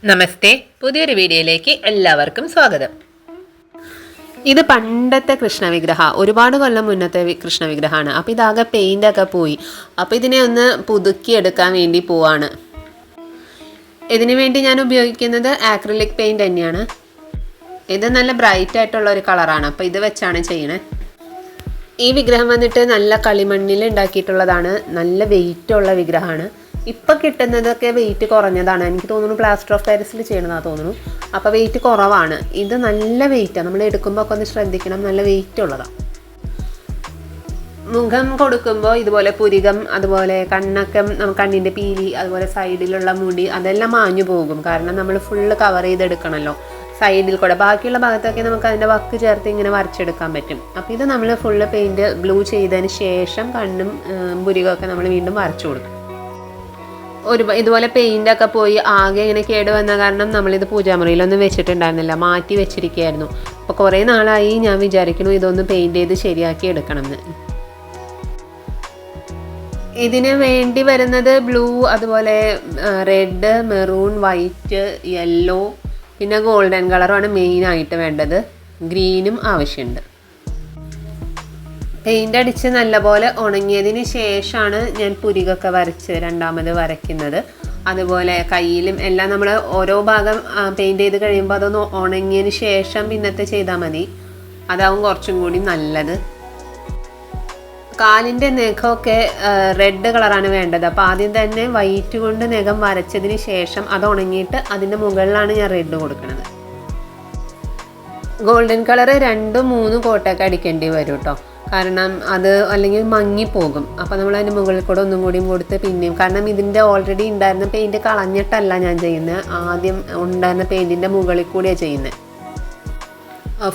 നമസ്തേ, പുതിയൊരു വീഡിയോയിലേക്ക് എല്ലാവർക്കും സ്വാഗതം. ഇത് പണ്ടത്തെ കൃഷ്ണവിഗ്രഹ, ഒരുപാട് കൊല്ലം മുന്നത്തെ കൃഷ്ണവിഗ്രഹമാണ്. അപ്പോൾ ഇതാകെ പെയിൻ്റൊക്കെ പോയി. അപ്പോൾ ഇതിനെ ഒന്ന് പുതുക്കിയെടുക്കാൻ വേണ്ടി പോവാണ്. ഇതിനു വേണ്ടി ഞാൻ ഉപയോഗിക്കുന്നത് ആക്രിലിക് പെയിൻറ് തന്നെയാണ്. ഇത് നല്ല ബ്രൈറ്റ് ആയിട്ടുള്ള ഒരു കളറാണ്. അപ്പോൾ ഇത് വെച്ചാണ് ചെയ്യണേ. ഈ വിഗ്രഹം വന്നിട്ട് നല്ല കളിമണ്ണിൽ ഉണ്ടാക്കിയിട്ടുള്ളതാണ്. നല്ല വെയിറ്റുള്ള വിഗ്രഹമാണ്. ഇപ്പം കിട്ടുന്നതൊക്കെ വെയിറ്റ് കുറഞ്ഞതാണ്. എനിക്ക് തോന്നുന്നു പ്ലാസ്റ്റർ ഓഫ് പാരീസിൽ ചെയ്യണമെന്നാണ് തോന്നുന്നു. അപ്പോൾ വെയിറ്റ് കുറവാണ്. ഇത് നല്ല വെയിറ്റാണ്. നമ്മൾ എടുക്കുമ്പോൾ ഒക്കെ ഒന്ന് ശ്രദ്ധിക്കണം. നല്ല വെയിറ്റ് ഉള്ളതാണ്. മുഖം കൊടുക്കുമ്പോൾ ഇതുപോലെ പുരികം, അതുപോലെ കണ്ണൊക്കെ, കണ്ണിൻ്റെ പീലി, അതുപോലെ സൈഡിലുള്ള മുടി അതെല്ലാം മാഞ്ഞു പോകും. കാരണം നമ്മൾ ഫുള്ള് കവർ ചെയ്തെടുക്കണമല്ലോ സൈഡിൽ കൂടെ. ബാക്കിയുള്ള ഭാഗത്തൊക്കെ നമുക്ക് അതിൻ്റെ വക്ക് ചേർത്ത് ഇങ്ങനെ വരച്ചെടുക്കാൻ പറ്റും. അപ്പോൾ ഇത് നമ്മൾ ഫുള്ള് പെയിൻറ്റ് ഗ്ലൂ ചെയ്തതിന് ശേഷം കണ്ണും പുരികമൊക്കെ നമ്മൾ വീണ്ടും വരച്ചു കൊടുക്കും. ഇതുപോലെ പെയിൻ്റൊക്കെ പോയി ആകെ ഇങ്ങനെ കേട് വന്ന കാരണം നമ്മളിത് പൂജാമുറിയിലൊന്നും വെച്ചിട്ടുണ്ടായിരുന്നില്ല, മാറ്റി വെച്ചിരിക്കുകയായിരുന്നു. അപ്പോൾ കുറേ നാളായി ഞാൻ വിചാരിക്കുന്നു ഇതൊന്ന് പെയിൻറ്റ് ചെയ്ത് ശരിയാക്കി എടുക്കണം എന്ന്. ഇതിന് വേണ്ടി വരുന്നത് ബ്ലൂ, അതുപോലെ റെഡ്, മെറൂൺ, വൈറ്റ്, യെല്ലോ, പിന്നെ ഗോൾഡൻ കളറുമാണ് മെയിനായിട്ട് വേണ്ടത്. ഗ്രീനും ആവശ്യമുണ്ട്. പെയിൻ്റ് അടിച്ച് നല്ലപോലെ ഉണങ്ങിയതിന് ശേഷമാണ് ഞാൻ പുരികൊക്കെ വരച്ച് രണ്ടാമത് വരയ്ക്കുന്നത്. അതുപോലെ കയ്യിലും എല്ലാം നമ്മൾ ഓരോ ഭാഗം പെയിൻറ് ചെയ്ത് കഴിയുമ്പോൾ അതൊന്ന് ഉണങ്ങിയതിന് ശേഷം പിന്നത്തെ ചെയ്താൽ മതി. അതാവും കുറച്ചും കൂടി നല്ലത്. കാലിൻ്റെ നഖമൊക്കെ റെഡ് കളറാണ് വേണ്ടത്. അപ്പോൾ ആദ്യം തന്നെ വൈറ്റ് കൊണ്ട് നഖം വരച്ചതിന് ശേഷം അത് ഉണങ്ങിയിട്ട് അതിൻ്റെ മുകളിലാണ് ഞാൻ റെഡ് കൊടുക്കുന്നത്. ഗോൾഡൻ കളർ 2-3 കോട്ടൊക്കെ അടിക്കേണ്ടി വരും കേട്ടോ. കാരണം അത് അല്ലെങ്കിൽ മങ്ങിപ്പോകും. അപ്പോൾ നമ്മൾ അതിന് മുകളിൽ കൂടെ ഒന്നും കൂടിയും കൊടുത്ത് പിന്നെയും, കാരണം ഇതിൻ്റെ ഓൾറെഡി ഉണ്ടായിരുന്ന പെയിൻറ്റ് കളഞ്ഞിട്ടല്ല ഞാൻ ചെയ്യുന്നത്. ആദ്യം ഉണ്ടായിരുന്ന പെയിൻറ്റിൻ്റെ മുകളിൽ കൂടിയാണ് ചെയ്യുന്നത്.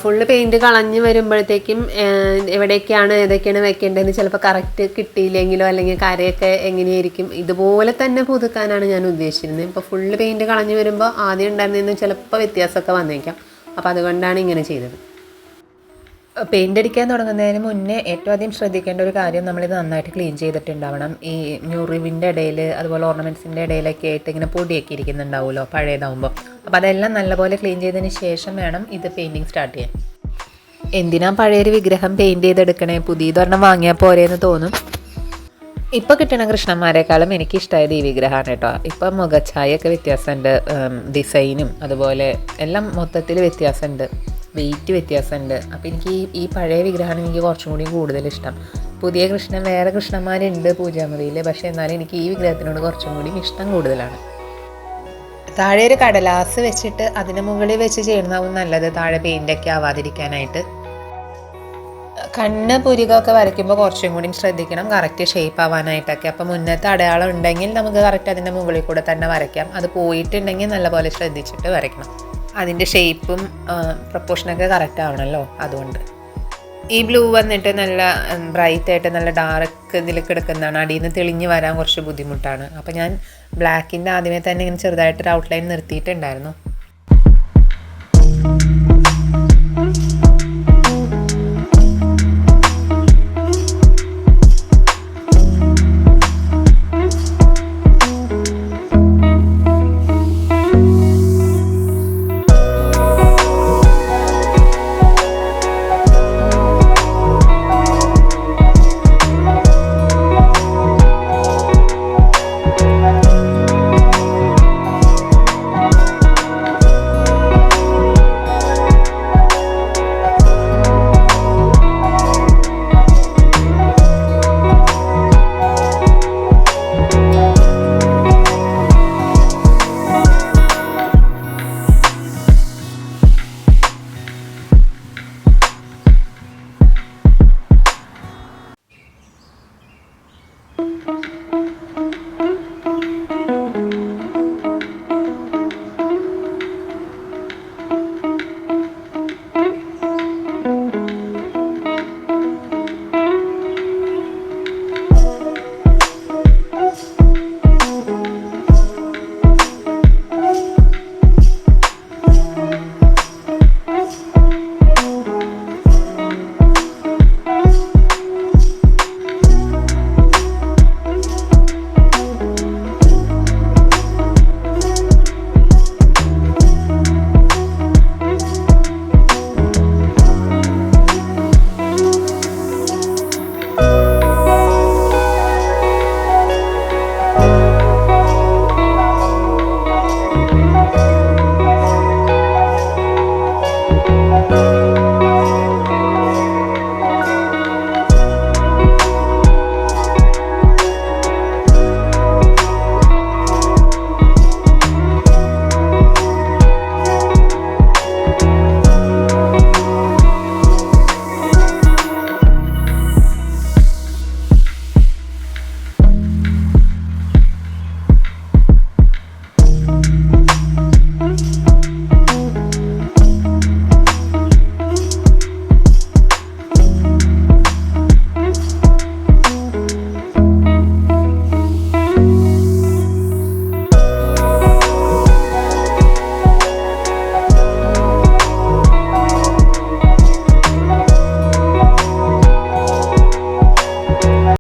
ഫുള്ള് പെയിൻറ്റ് കളഞ്ഞ് വരുമ്പോഴത്തേക്കും എവിടെയൊക്കെയാണ് ഏതൊക്കെയാണ് വെക്കേണ്ടതെന്ന് ചിലപ്പോൾ കറക്റ്റ് കിട്ടിയില്ലെങ്കിലോ, അല്ലെങ്കിൽ കരയൊക്കെ എങ്ങനെയായിരിക്കും, ഇതുപോലെ തന്നെ പുതുക്കാനാണ് ഞാൻ ഉദ്ദേശിച്ചിരുന്നത്. ഇപ്പോൾ ഫുള്ള് പെയിൻറ്റ് കളഞ്ഞ് വരുമ്പോൾ ആദ്യം ഉണ്ടായിരുന്നതിന് ചിലപ്പോൾ വ്യത്യാസമൊക്കെ വന്നേക്കാം. അപ്പോൾ അതുകൊണ്ടാണ് ഇങ്ങനെ ചെയ്തത്. പെയിൻ്റ് അടിക്കാൻ തുടങ്ങുന്നതിന് മുന്നേ ഏറ്റവും ആദ്യം ശ്രദ്ധിക്കേണ്ട ഒരു കാര്യം, നമ്മളിത് നന്നായിട്ട് ക്ലീൻ ചെയ്തിട്ടുണ്ടാവണം. ഈ ഞുറിവിൻ്റെ ഇടയിൽ, അതുപോലെ ഓർണമെൻറ്റ്സിൻ്റെ ഇടയിലൊക്കെ ആയിട്ട് ഇങ്ങനെ പൊടിയൊക്കെ ഇരിക്കുന്നുണ്ടാവുമല്ലോ പഴയതാവുമ്പോൾ. അപ്പോൾ അതെല്ലാം നല്ലപോലെ ക്ലീൻ ചെയ്തതിന് ശേഷം വേണം ഇത് പെയിൻറ്റിങ് സ്റ്റാർട്ട് ചെയ്യാൻ. എന്തിനാ പഴയൊരു വിഗ്രഹം പെയിൻറ്റ് ചെയ്തെടുക്കണേ, പുതിയതൊരെണ്ണം വാങ്ങിയാൽ പോരെയെന്ന് തോന്നും. ഇപ്പോൾ കിട്ടുന്ന കൃഷ്ണന്മാരെക്കാളും എനിക്കിഷ്ടമായത് ഈ വിഗ്രഹമാണ് കേട്ടോ. ഇപ്പം മുഖഛായൊക്കെ വ്യത്യാസമുണ്ട്, ഡിസൈനും അതുപോലെ എല്ലാം മൊത്തത്തിൽ വ്യത്യാസമുണ്ട്, വെയിറ്റ് വ്യത്യാസമുണ്ട്. അപ്പോൾ എനിക്ക് ഈ പഴയ വിഗ്രഹമാണ് എനിക്ക് കുറച്ചും കൂടി കൂടുതൽ ഇഷ്ടം. പുതിയ കൃഷ്ണൻ, വേറെ കൃഷ്ണന്മാരുണ്ട് പൂജാമുറിയിൽ, പക്ഷേ എന്നാലും എനിക്ക് ഈ വിഗ്രഹത്തിനോട് കുറച്ചും കൂടി ഇഷ്ടം കൂടുതലാണ്. താഴെ ഒരു കടലാസ് വെച്ചിട്ട് അതിന് മുകളിൽ വെച്ച് ചെയ്യുന്നതാവും നല്ലത്, താഴെ പെയിൻ്റൊക്കെ ആവാതിരിക്കാനായിട്ട്. കണ്ണ് പുരികമൊക്കെ വരയ്ക്കുമ്പോൾ കുറച്ചും കൂടി ശ്രദ്ധിക്കണം കറക്റ്റ് ഷേപ്പ് ആവാനായിട്ടൊക്കെ. അപ്പോൾ മുന്നത്തെ അടയാളം ഉണ്ടെങ്കിൽ നമുക്ക് കറക്റ്റ് അതിൻ്റെ മുകളിൽ കൂടെ തന്നെ വരയ്ക്കാം. അത് പോയിട്ടുണ്ടെങ്കിൽ നല്ലപോലെ ശ്രദ്ധിച്ചിട്ട് വരയ്ക്കണം. അതിൻ്റെ ഷേപ്പും പ്രപ്പോർഷനൊക്കെ കറക്റ്റ് ആവണമല്ലോ, അതുകൊണ്ട്. ഈ ബ്ലൂ വന്നിട്ട് നല്ല ബ്രൈറ്റ് ആയിട്ട് നല്ല ഡാർക്ക് ഇതിൽ കിടക്കുന്നതാണ്. അടിയിൽ നിന്ന് തെളിഞ്ഞ് വരാൻ കുറച്ച് ബുദ്ധിമുട്ടാണ്. അപ്പോൾ ഞാൻ ബ്ലാക്കിൻ്റെ ആദ്യമേ തന്നെ ഇങ്ങനെ ചെറുതായിട്ടൊരു ഔട്ട്ലൈൻ നിർത്തിയിട്ടുണ്ടായിരുന്നു.